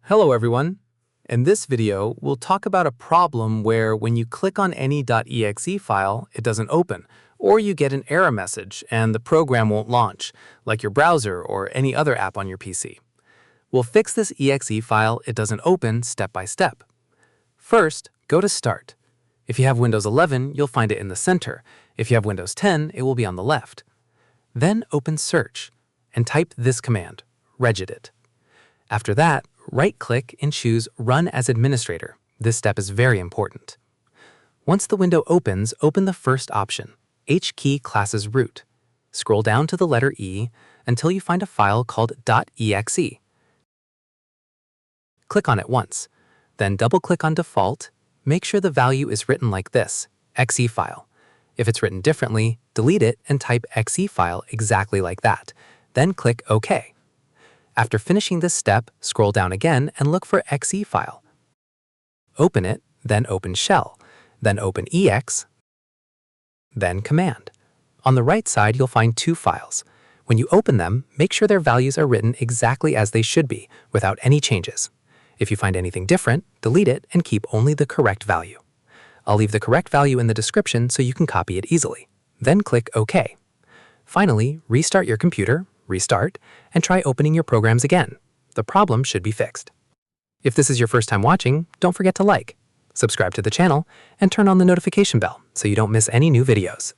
Hello everyone. In this video, we'll talk about a problem where when you click on any .exe file, it doesn't open, or you get an error message and the program won't launch, like your browser or any other app on your PC. We'll fix this .exe file it doesn't open step by step. First, go to Start. If you have Windows 11, you'll find it in the center. If you have Windows 10, it will be on the left. Then open Search and type this command, regedit. After that, right-click and choose Run as Administrator. This step is very important. Once the window opens, open the first option, HKey Classes Root. Scroll down to the letter E until you find a file called .exe. Click on it once. Then double-click on Default. Make sure the value is written like this, .exe file. If it's written differently, delete it and type .exe file exactly like that. Then click OK. After finishing this step, scroll down again and look for .exe file. Open it, then open Shell, then open EXE, then Command. On the right side, you'll find two files. When you open them, make sure their values are written exactly as they should be, without any changes. If you find anything different, delete it and keep only the correct value. I'll leave the correct value in the description so you can copy it easily. Then click OK. Finally, restart your computer, restart, and try opening your programs again. The problem should be fixed. If this is your first time watching, don't forget to like, subscribe to the channel, and turn on the notification bell so you don't miss any new videos.